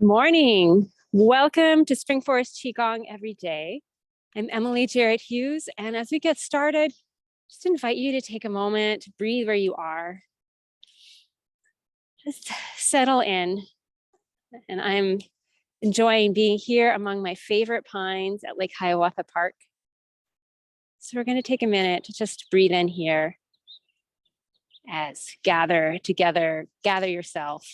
Morning. Welcome to Spring Forest Qigong Every Day. I'm Emily Jarrett Hughes, and as we get started, just invite you to take a moment to breathe where you are. Just settle in. And I'm enjoying being here among my favorite pines at Lake Hiawatha Park. So we're going to take a minute to just breathe in here as gather together, gather yourself.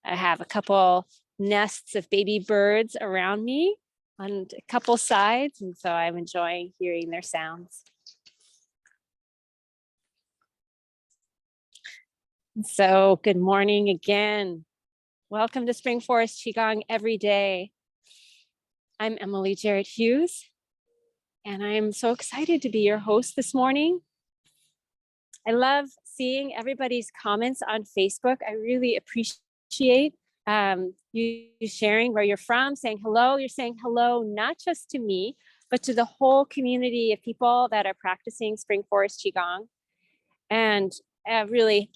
I have a couple nests of baby birds around me on a couple sides, and so I'm enjoying hearing their sounds. So good morning again. Welcome to Spring Forest Qigong Every Day. I'm Emily Jarrett Hughes, and I'm so excited to be your host this morning. I love seeing everybody's comments on Facebook. I really appreciate you sharing where you're from, saying hello. You're saying hello, not just to me, but to the whole community of people that are practicing Spring Forest Qigong, and really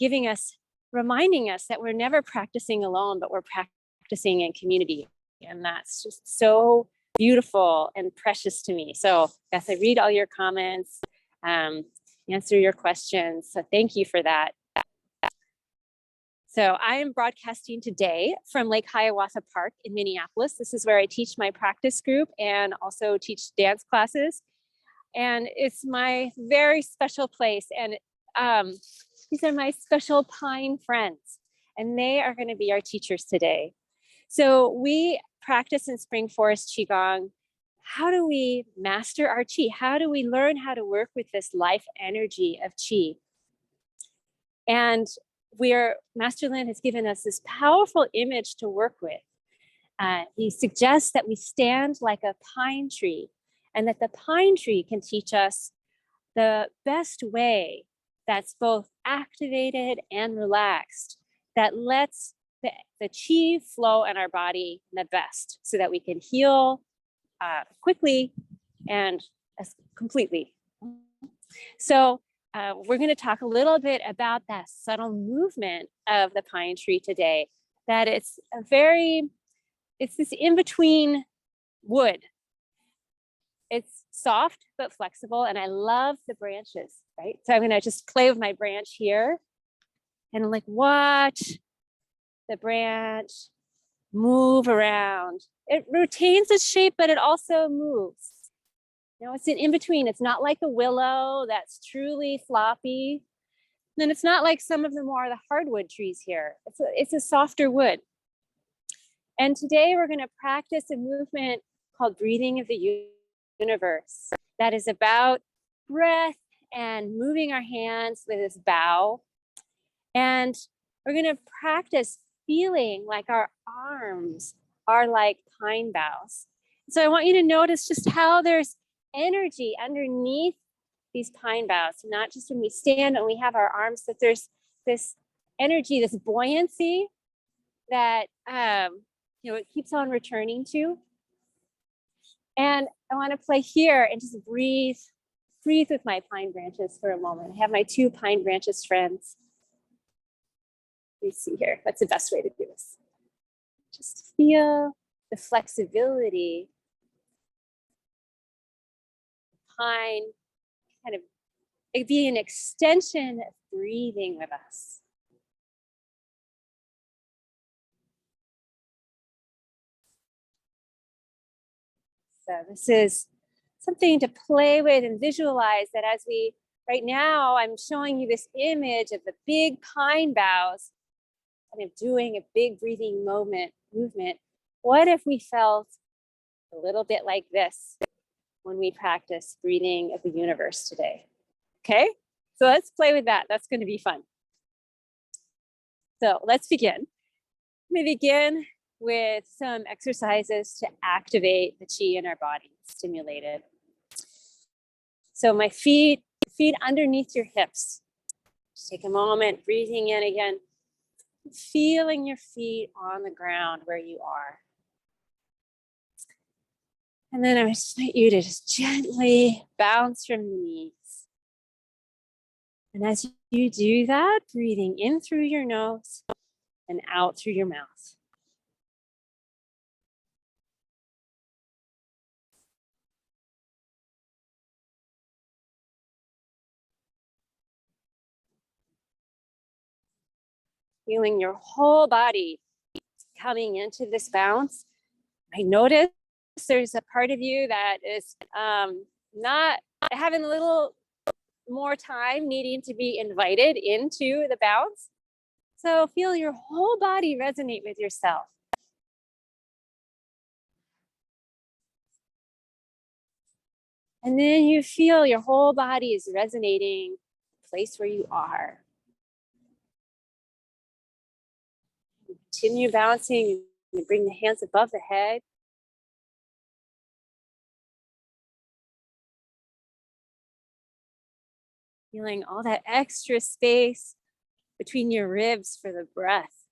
reminding us that we're never practicing alone, but we're practicing in community. And that's just so beautiful and precious to me. So as I read all your comments, answer your questions. So thank you for that. So I am broadcasting today from Lake Hiawatha Park in Minneapolis. This is where I teach my practice group and also teach dance classes. And it's my very special place. And these are my special pine friends, and they are going to be our teachers today. So we practice in Spring Forest Qigong. How do we master our Qi? How do we learn how to work with this life energy of Qi? And Master Lin has given us this powerful image to work with. He suggests that we stand like a pine tree, and that the pine tree can teach us the best way that's both activated and relaxed, that lets the Qi flow in our body the best, so that we can heal quickly and completely. So we're going to talk a little bit about that subtle movement of the pine tree today, that it's this in-between wood. It's soft but flexible, and I love the branches, right? So I'm going to just play with my branch here and watch the branch move around. It retains its shape, but it also moves. It's an in-between. It's not like a willow that's truly floppy. And it's not like some of the hardwood trees here. It's a softer wood. And today we're going to practice a movement called breathing of the universe. That is about breath and moving our hands with this bow. And we're going to practice feeling like our arms are like pine boughs. So I want you to notice just how there's energy underneath these pine boughs, not just when we stand and we have our arms, but there's this energy, this buoyancy that it keeps on returning to. And I want to play here and just breathe with my pine branches for a moment. I have my two pine branches friends. Let me see here. That's the best way to do this. Just feel the flexibility. Pine kind of, it'd be an extension of breathing with us. So this is something to play with and visualize, that right now I'm showing you this image of the big pine boughs kind of doing a big breathing movement. What if we felt a little bit like this when we practice breathing of the universe today? Okay, so let's play with that. That's going to be fun. So let's begin. Let me begin with some exercises to activate the Qi in our body, stimulate it. So my feet underneath your hips. Just take a moment, breathing in again, feeling your feet on the ground where you are. And then I invite you to just gently bounce from the knees. And as you do that, breathing in through your nose and out through your mouth. Feeling your whole body coming into this bounce. I notice there's a part of you that is not having a little more time, needing to be invited into the bounce. So feel your whole body resonate with yourself. And then you feel your whole body is resonating the place where you are. Continue bouncing and bring the hands above the head. Feeling all that extra space between your ribs for the breath.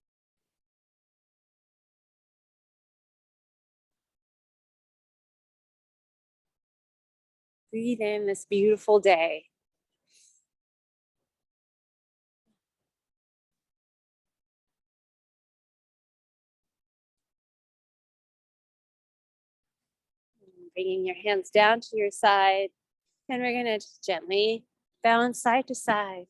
Breathe in this beautiful day. Bringing your hands down to your side. And we're gonna just gently bounce side to side.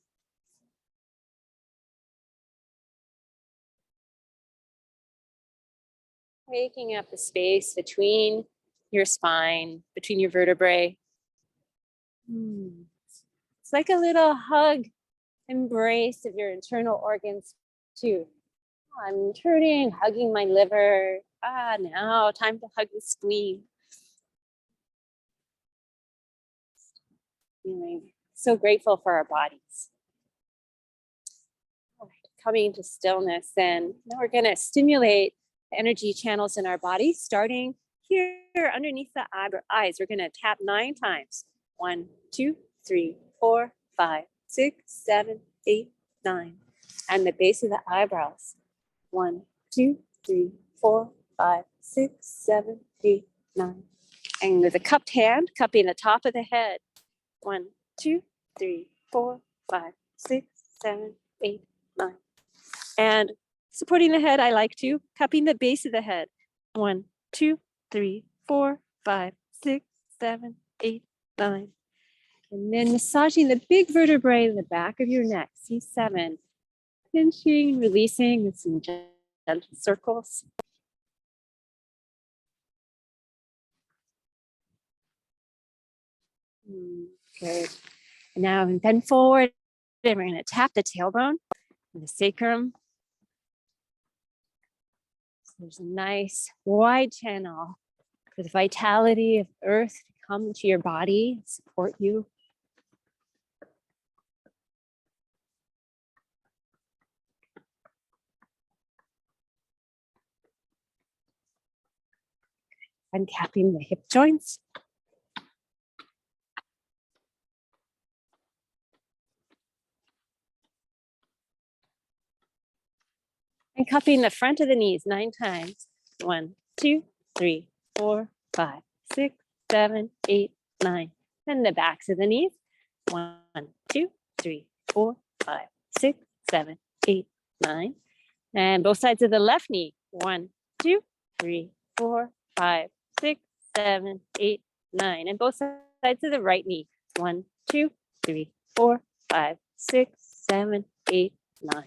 Waking up the space between your spine, between your vertebrae. It's like a little hug, embrace of your internal organs too. I'm turning, hugging my liver. Now time to hug the spleen. Feeling so grateful for our bodies. All right, coming to stillness, and now we're gonna stimulate the energy channels in our body, starting here underneath the eyes. We're gonna tap 9 times. 1, 2, 3, 4, 5, 6, 7, 8, 9. And the base of the eyebrows. 1, 2, 3, 4, 5, 6, 7, 8, 9. And with a cupped hand, cupping the top of the head. 1, 2, 3, 4, 5, 6, 7, 8, 9. And supporting the head, I like to cupping the base of the head. 1, 2, 3, 4, 5, 6, 7, 8, 9. And then massaging the big vertebrae in the back of your neck, C7. Pinching, releasing with some gentle circles. Good. And now bend forward, and we're going to tap the tailbone and the sacrum. So there's a nice wide channel for the vitality of earth to come into your body and support you. Uncapping the hip joints. And cupping the front of the knees 9 times. 1, 2, 3, 4, 5, 6, 7, 8, 9. And the backs of the knees. 1, 2, 3, 4, 5, 6, 7, 8, 9. And both sides of the left knee. 1, 2, 3, 4, 5, 6, 7, 8, 9. And both sides of the right knee. 1, 2, 3, 4, 5, 6, 7, 8, 9.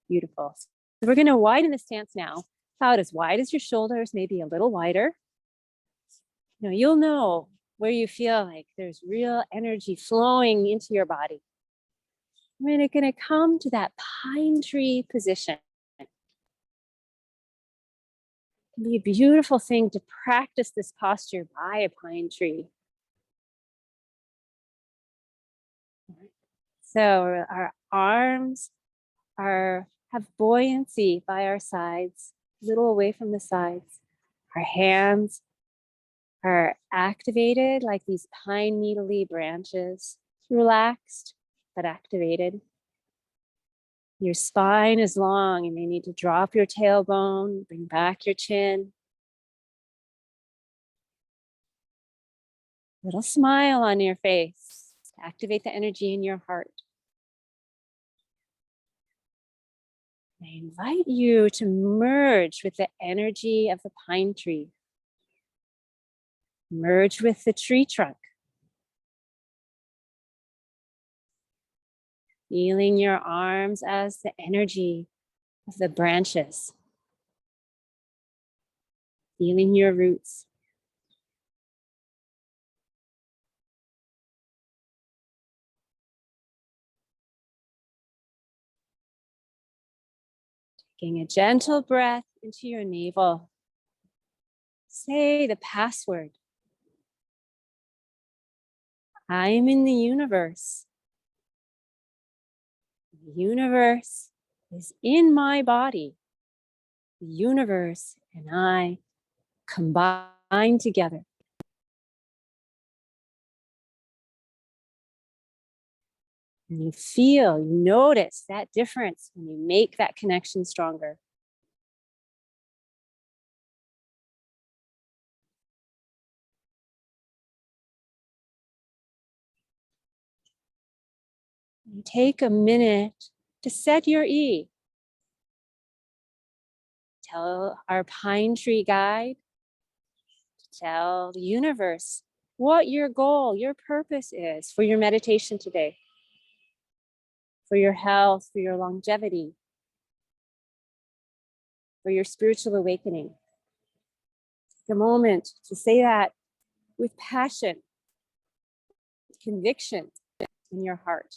Beautiful. So we're going to widen the stance now, about as wide as your shoulders, maybe a little wider. You'll know where you feel like there's real energy flowing into your body. We're going to come to that pine tree position. It can be a beautiful thing to practice this posture by a pine tree. So our arms have buoyancy by our sides, a little away from the sides. Our hands are activated like these pine needly branches, relaxed but activated. Your spine is long. You may need to drop your tailbone, bring back your chin. Little smile on your face to activate the energy in your heart. I invite you to merge with the energy of the pine tree. Merge with the tree trunk. Feeling your arms as the energy of the branches. Feeling your roots. Taking a gentle breath into your navel. Say the password. I am in the universe. The universe is in my body. The universe and I combine together. And you feel, you notice that difference when you make that connection stronger. You take a minute to set your E. Tell our pine tree guide, tell the universe what your goal, your purpose is for your meditation today, for your health, for your longevity, for your spiritual awakening. Take a moment to say that with passion, conviction in your heart.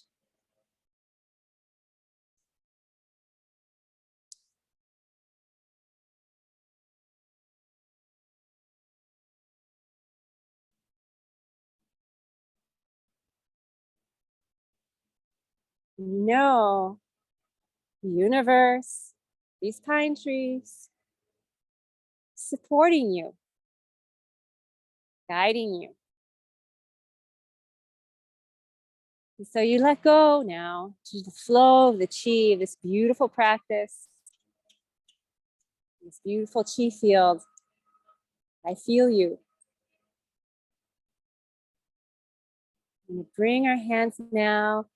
You know, the universe, these pine trees, supporting you, guiding you. And so you let go now to the flow of the chi of this beautiful practice, this beautiful chi field. I feel you. I'm going to bring our hands now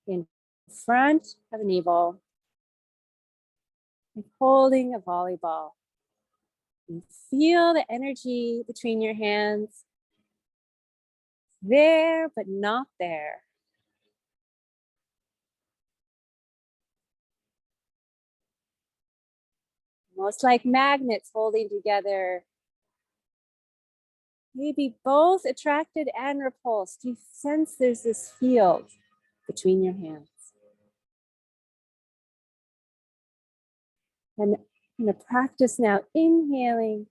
in front of the navel, like holding a volleyball. You feel the energy between your hands, there but not there. Almost like magnets holding together. Maybe both attracted and repulsed. You sense there's this field between your hands. And I'm going to practice now inhaling,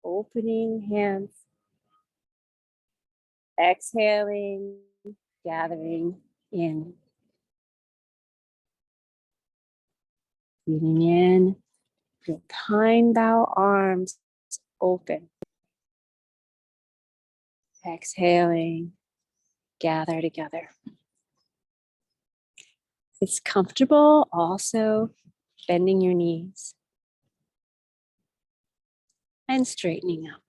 opening hands, exhaling, gathering in. Breathing in, your pine bough arms open. Exhaling, gather together. If it's comfortable, also bending your knees and straightening up.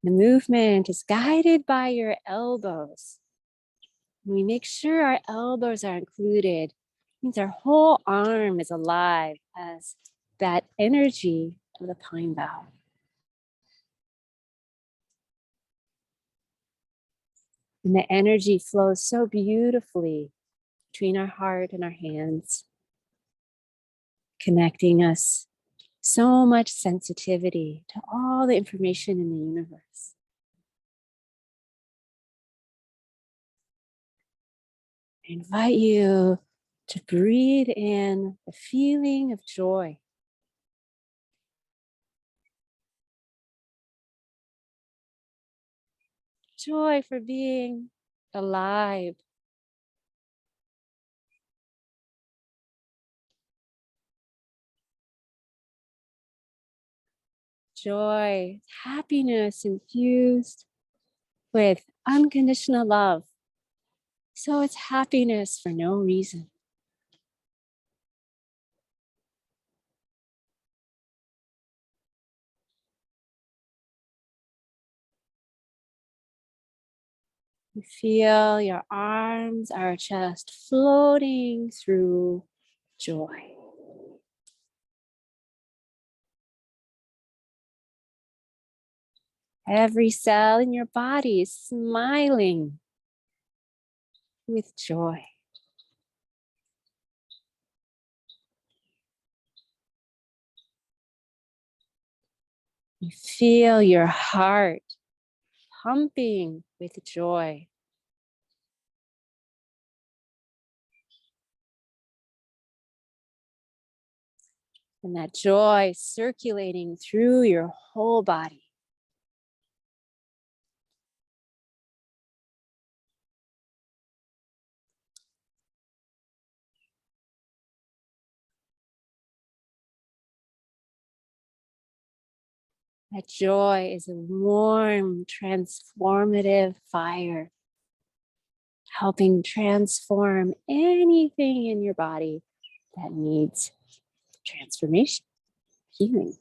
The movement is guided by your elbows. When we make sure our elbows are included, it means our whole arm is alive as that energy of the pine bough. And the energy flows so beautifully between our heart and our hands, connecting us so much sensitivity to all the information in the universe. I invite you to breathe in the feeling of joy. Joy for being alive. Joy, happiness infused with unconditional love. So it's happiness for no reason. You feel your arms are just floating through joy. Every cell in your body is smiling with joy. You feel your heart pumping with joy. And that joy circulating through your whole body. That joy is a warm, transformative fire, helping transform anything in your body that needs transformation, healing.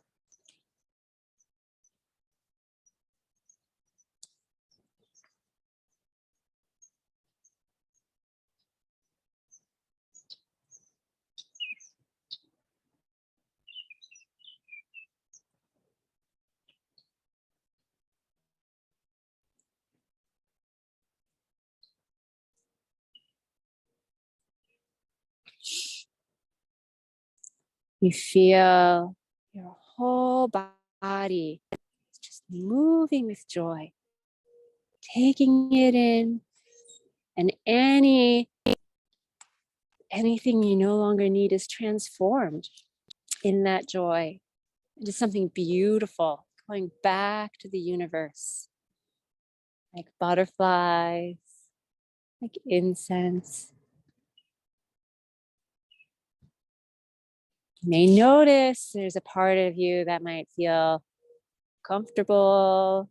You feel your whole body just moving with joy, taking it in, and anything you no longer need is transformed in that joy into something beautiful, going back to the universe, like butterflies, like incense. You may notice there's a part of you that might feel comfortable,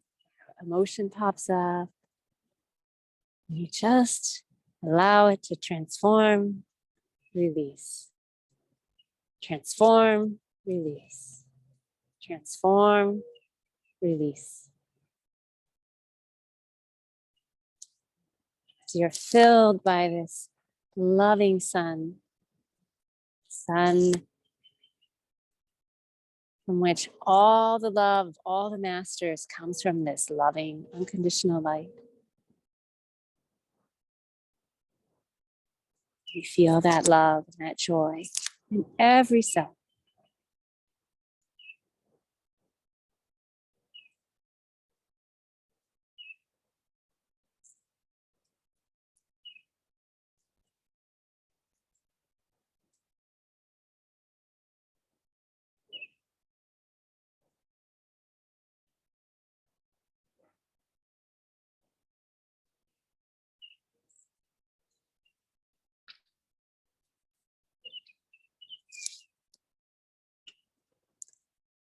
emotion pops up. You just allow it to transform, release. Transform, release. Transform, release. So you're filled by this loving sun from which all the love of all the masters comes from this loving, unconditional light. You feel that love and that joy in every cell.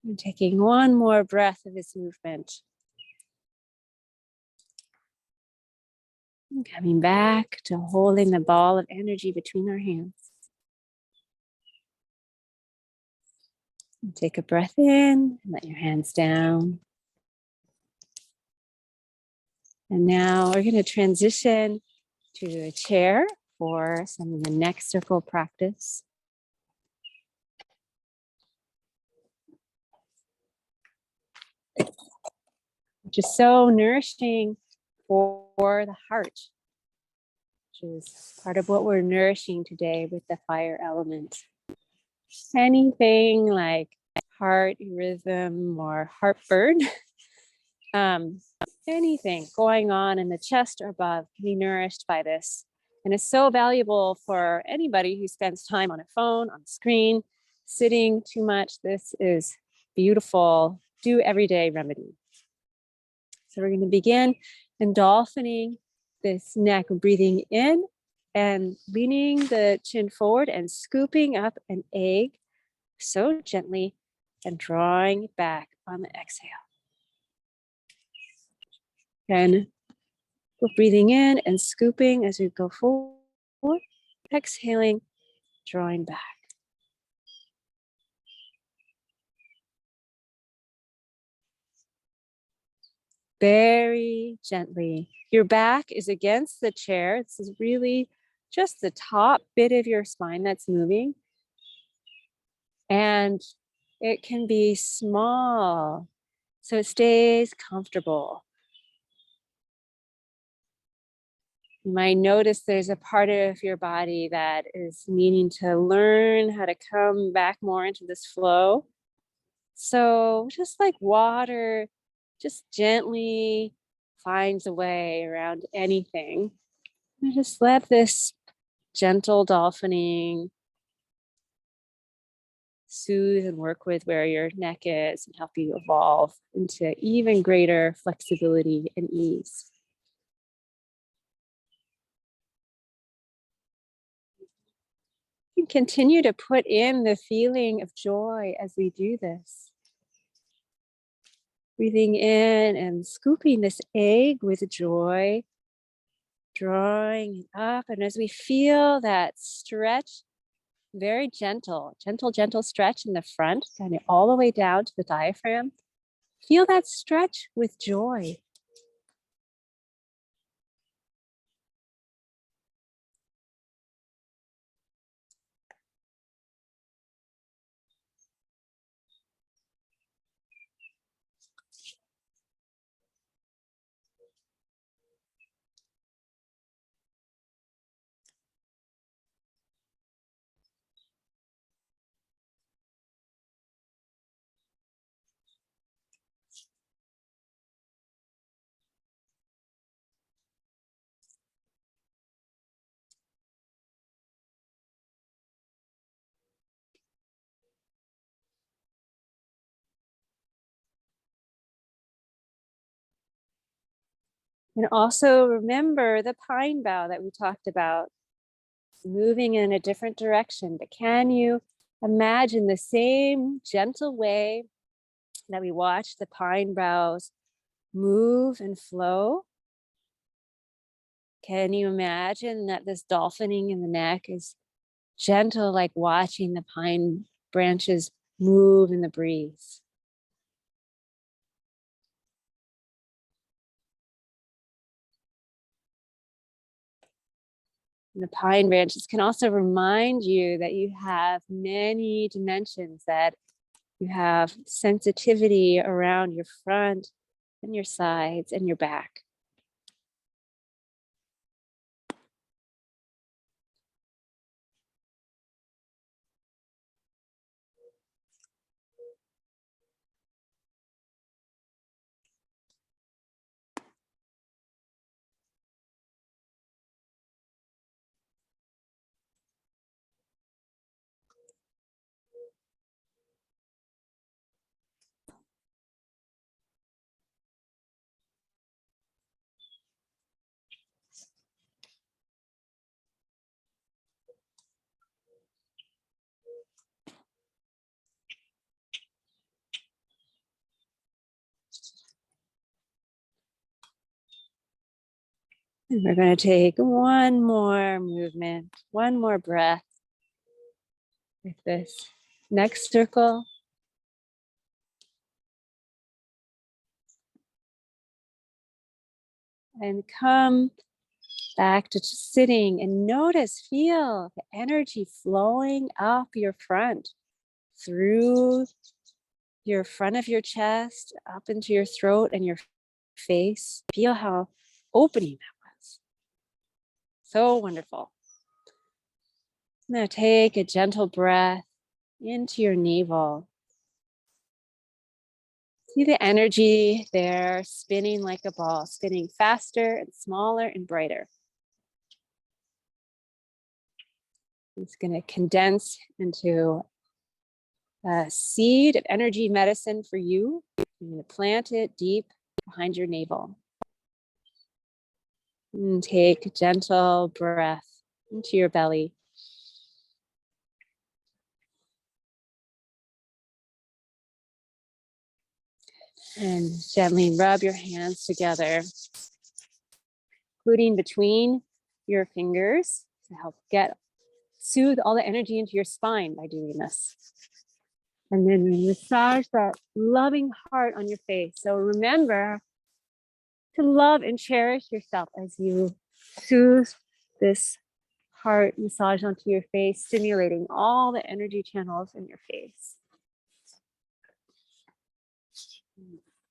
And taking one more breath of this movement. And coming back to holding the ball of energy between our hands. And take a breath in and let your hands down. And now we're going to transition to a chair for some of the neck circle practice. Which is so nourishing for the heart, which is part of what we're nourishing today with the fire element. Anything like heart rhythm or heartburn, anything going on in the chest or above can be nourished by this. And it's so valuable for anybody who spends time on a phone, on a screen, sitting too much. This is beautiful, do everyday remedy. So we're going to begin endolphining this neck, breathing in and leaning the chin forward and scooping up an egg so gently and drawing it back on the exhale. And we're breathing in and scooping as we go forward, exhaling, drawing back. very gently. Your back is against the chair. This is really just the top bit of your spine that's moving. And it can be small, so it stays comfortable. You might notice there's a part of your body that is needing to learn how to come back more into this flow. So just like water, just gently finds a way around anything. And just let this gentle dolphining soothe and work with where your neck is and help you evolve into even greater flexibility and ease. You can continue to put in the feeling of joy as we do this. Breathing in and scooping this egg with joy, drawing it up. And as we feel that stretch, very gentle stretch in the front, kind of all the way down to the diaphragm. Feel that stretch with joy. And also remember the pine bough that we talked about, moving in a different direction. But can you imagine the same gentle way that we watch the pine boughs move and flow? Can you imagine that this dolphining in the neck is gentle, like watching the pine branches move in the breeze? And the pine branches can also remind you that you have many dimensions, that you have sensitivity around your front and your sides and your back. And we're going to take one more movement, one more breath with this next circle. And come back to just sitting and notice, feel the energy flowing up your front, through your front of your chest, up into your throat and your face. Feel how opening that was. So wonderful. Now take a gentle breath into your navel. See the energy there spinning like a ball, spinning faster and smaller and brighter. It's going to condense into a seed of energy medicine for you. You're going to plant it deep behind your navel. And take a gentle breath into your belly. And gently rub your hands together, including between your fingers, to help soothe all the energy into your spine by doing this. And then massage that loving heart on your face. So remember, to love and cherish yourself as you soothe this heart massage onto your face, stimulating all the energy channels in your face.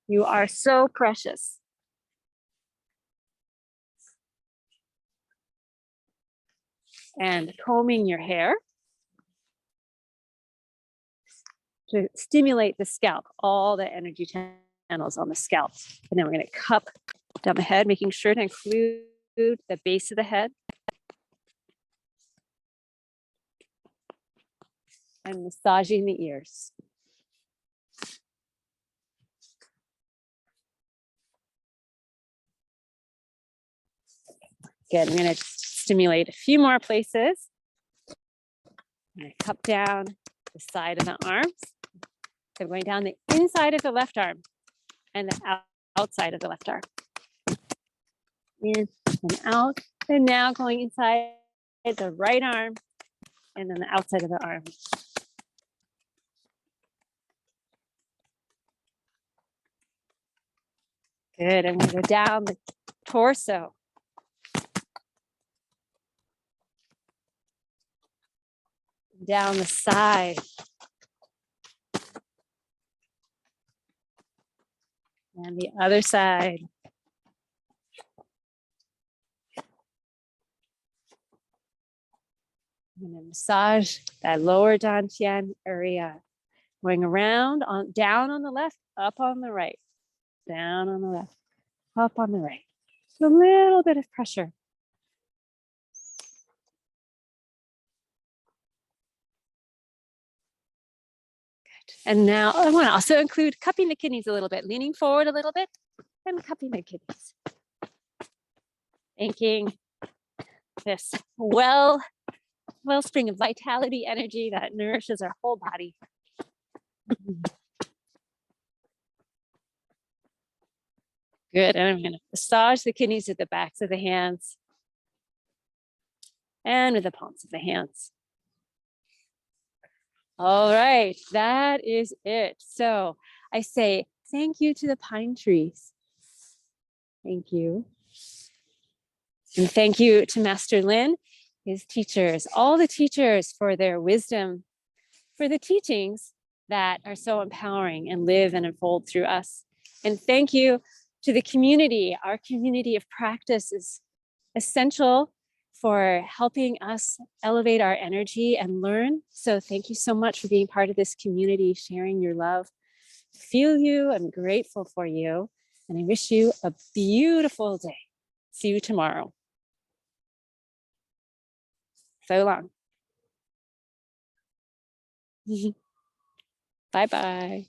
You are so precious. And combing your hair to stimulate the scalp, all the energy channels on the scalp. And then we're going to cup down the head, making sure to include the base of the head. And massaging the ears. Good. I'm going to stimulate a few more places. I'm going to cup down the side of the arms. So I'm going down the inside of the left arm and the outside of the left arm. In and out. And now going inside the right arm and then the outside of the arm. Good. I'm going to go down the torso. Down the side. And the other side. I'm going to massage that lower dantian area. Going around, down on the left, up on the right. Down on the left, up on the right. So a little bit of pressure. Good. And now I want to also include cupping the kidneys a little bit, leaning forward a little bit and cupping the kidneys. Thanking this wellspring of vitality, energy that nourishes our whole body. Good. And I'm going to massage the kidneys with the backs of the hands and with the palms of the hands. All right, that is it. So I say thank you to the pine trees. Thank you. And thank you to Master Lin, his teachers, all the teachers for their wisdom, for the teachings that are so empowering and live and unfold through us. And thank you to the community. Our community of practice is essential for helping us elevate our energy and learn. So thank you so much for being part of this community, sharing your love. Feel you, I'm grateful for you, and I wish you a beautiful day. See you tomorrow. So long. Bye-bye.